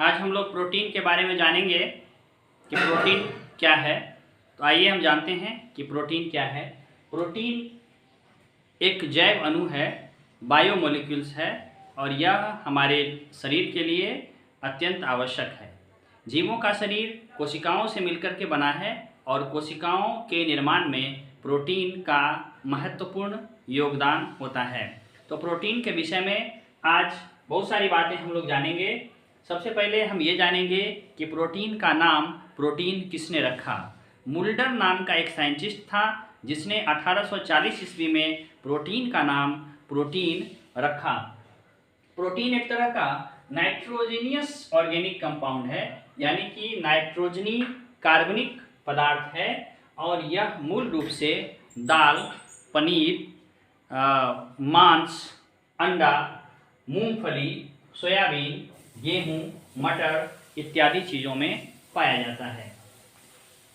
आज हम लोग प्रोटीन के बारे में जानेंगे कि प्रोटीन क्या है। तो आइए हम जानते हैं कि प्रोटीन क्या है। प्रोटीन एक जैव अणु है, बायोमोलिक्यूल्स है और यह हमारे शरीर के लिए अत्यंत आवश्यक है। जीवों का शरीर कोशिकाओं से मिलकर के बना है और कोशिकाओं के निर्माण में प्रोटीन का महत्वपूर्ण योगदान होता है। तो प्रोटीन के विषय में आज बहुत सारी बातें हम लोग जानेंगे। सबसे पहले हम ये जानेंगे कि प्रोटीन का नाम प्रोटीन किसने रखा। मुल्डर नाम का एक साइंटिस्ट था जिसने 1840 ईस्वी में प्रोटीन का नाम प्रोटीन रखा। प्रोटीन एक तरह का नाइट्रोजेनियस ऑर्गेनिक कंपाउंड है, यानी कि नाइट्रोजनी कार्बनिक पदार्थ है और यह मूल रूप से दाल, पनीर, मांस, अंडा, मूंगफली, सोयाबीन, गेहूं, मटर इत्यादि चीज़ों में पाया जाता है।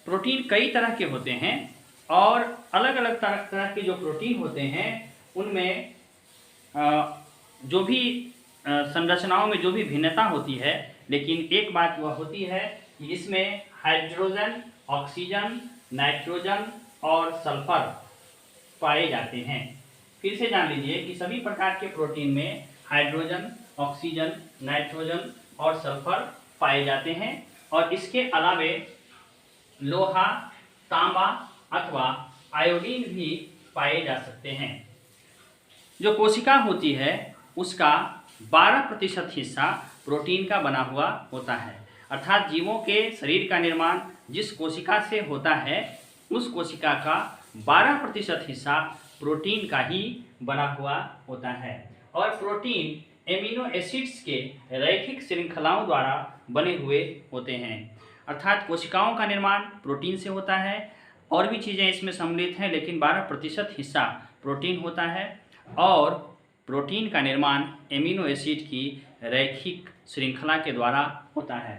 प्रोटीन कई तरह के होते हैं और अलग अलग तरह के जो प्रोटीन होते हैं उनमें जो भी संरचनाओं में जो भी भिन्नता होती है, लेकिन एक बात वह होती है कि इसमें हाइड्रोजन, ऑक्सीजन, नाइट्रोजन और सल्फर पाए जाते हैं। फिर से जान लीजिए कि सभी प्रकार के प्रोटीन में हाइड्रोजन, ऑक्सीजन, नाइट्रोजन और सल्फर पाए जाते हैं और इसके अलावे लोहा, तांबा अथवा आयोडीन भी पाए जा सकते हैं। जो कोशिका होती है उसका 12% हिस्सा प्रोटीन का बना हुआ होता है, अर्थात जीवों के शरीर का निर्माण जिस कोशिका से होता है उस कोशिका का 12% हिस्सा प्रोटीन का ही बना हुआ होता है। और प्रोटीन एमिनो एसिड्स के रैखिक श्रृंखलाओं द्वारा बने हुए होते हैं, अर्थात कोशिकाओं का निर्माण प्रोटीन से होता है। और भी चीज़ें इसमें सम्मिलित हैं, लेकिन 12% हिस्सा प्रोटीन होता है और प्रोटीन का निर्माण एमिनो एसिड की रैखिक श्रृंखला के द्वारा होता है।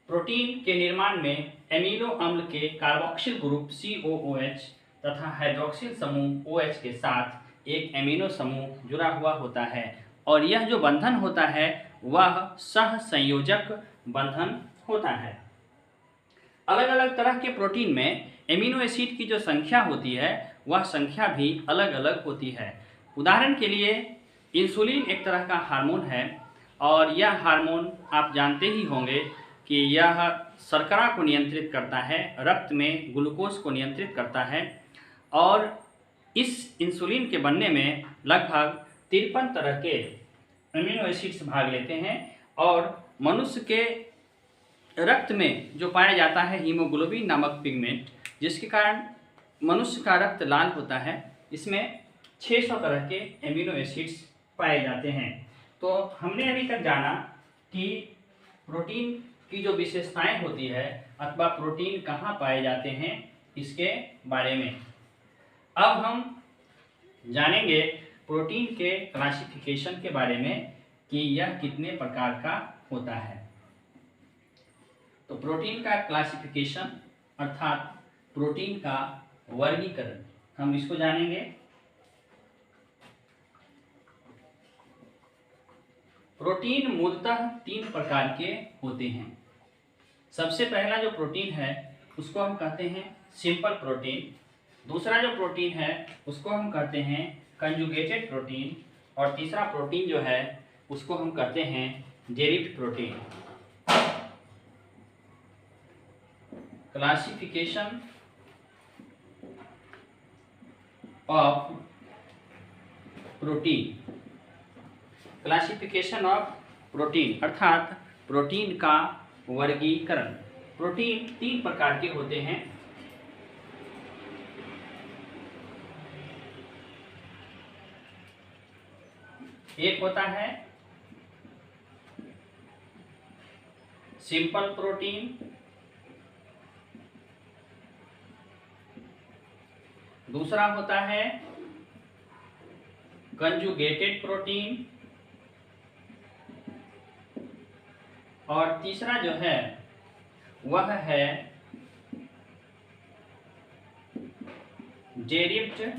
प्रोटीन के निर्माण में एमिनो अम्ल के कार्बोक्सिल ग्रुप COOH तथा हाइड्रोक्सिल समूह OH के साथ एक एमिनो समूह जुड़ा हुआ होता है और यह जो बंधन होता है वह सहसंयोजक बंधन होता है। अलग अलग तरह के प्रोटीन में एमिनो एसिड की जो संख्या होती है वह संख्या भी अलग अलग होती है। उदाहरण के लिए इंसुलिन एक तरह का हार्मोन है और यह हार्मोन आप जानते ही होंगे कि यह शर्करा को नियंत्रित करता है, रक्त में ग्लूकोज को नियंत्रित करता है और इस इंसुलिन के बनने में लगभग 53 तरह के एमिनो एसिड्स भाग लेते हैं और मनुष्य के रक्त में जो पाया जाता है हीमोग्लोबिन नामक पिगमेंट, जिसके कारण मनुष्य का रक्त लाल होता है, इसमें 600 तरह के एमिनो एसिड्स पाए जाते हैं। तो हमने अभी तक जाना कि प्रोटीन की जो विशेषताएं होती है अथवा प्रोटीन कहाँ पाए जाते हैं इसके बारे में। अब हम जानेंगे प्रोटीन के क्लासिफिकेशन के बारे में कि यह कितने प्रकार का होता है। तो प्रोटीन का क्लासिफिकेशन अर्थात प्रोटीन का वर्गीकरण हम इसको जानेंगे। प्रोटीन मूलतः 3 प्रकार के होते हैं। सबसे पहला जो प्रोटीन है उसको हम कहते हैं सिंपल प्रोटीन। दूसरा जो प्रोटीन है उसको हम कहते हैं कंजुगेटेड प्रोटीन और तीसरा प्रोटीन जो है उसको हम कहते हैं derived protein. Classification of protein, classification of protein अर्थात प्रोटीन का वर्गीकरण। प्रोटीन 3 प्रकार के होते हैं। एक होता है सिंपल प्रोटीन, दूसरा होता है कंजुगेटेड प्रोटीन और तीसरा जो है वह है डेरिव्ड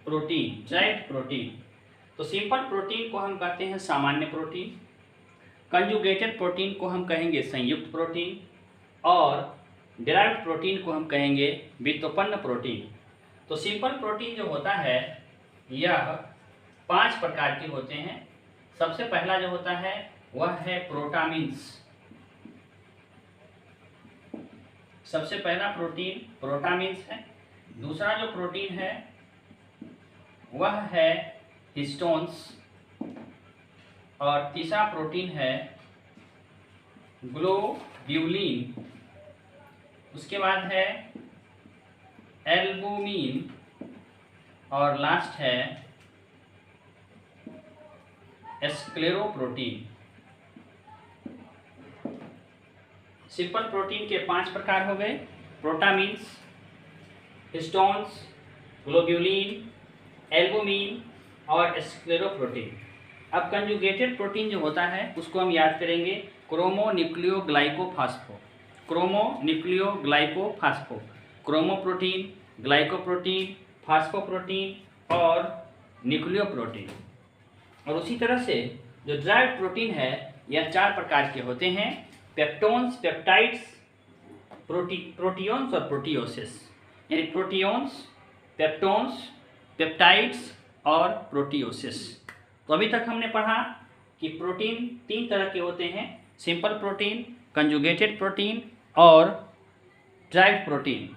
प्रोटीन, जैव प्रोटीन। तो सिंपल प्रोटीन को हम कहते हैं सामान्य प्रोटीन, कंजुगेटेड प्रोटीन को हम कहेंगे संयुक्त प्रोटीन, और डिराइव्ड प्रोटीन को हम कहेंगे व्युत्पन्न प्रोटीन। तो सिंपल प्रोटीन जो होता है यह 5 प्रकार के होते हैं। सबसे पहला जो होता है वह है प्रोटामिन्स। सबसे पहला प्रोटीन प्रोटामिन्स है। दूसरा जो प्रोटीन है वह है हिस्टोन्स, और तीसरा प्रोटीन है ग्लोब्यूलिन। उसके बाद है एल्बुमिन, और लास्ट है स्क्लेरोप्रोटीन। सिंपल प्रोटीन के 5 प्रकार हो गए, प्रोटामिन्स, हिस्टोन्स, ग्लोब्यूलिन, एल्बुमिन और स्क्लेरोप्रोटीन। अब कंजुगेटेड प्रोटीन जो होता है उसको हम याद करेंगे क्रोमोन्यूक्लियोग्लाइकोफास्फो। क्रोमोन्यूक्लियोग्लाइकोफास्फो, क्रोमोप्रोटीन, ग्लाइकोप्रोटीन, फास्फोप्रोटीन और न्यूक्लियोप्रोटीन। और उसी तरह से जो ड्राइव्ड प्रोटीन है यह 4 प्रकार के होते हैं, पेप्टोन्स, पेप्टाइड्स, प्रोटियोन्स और प्रोटियोसिस। यानी प्रोटियोन्स, पेप्टोन्स, पेप्टाइड्स और प्रोटियोसिस। तो अभी तक हमने पढ़ा कि प्रोटीन 3 तरह के होते हैं, सिंपल प्रोटीन, कंजुगेटेड प्रोटीन और ड्राइव्ड प्रोटीन।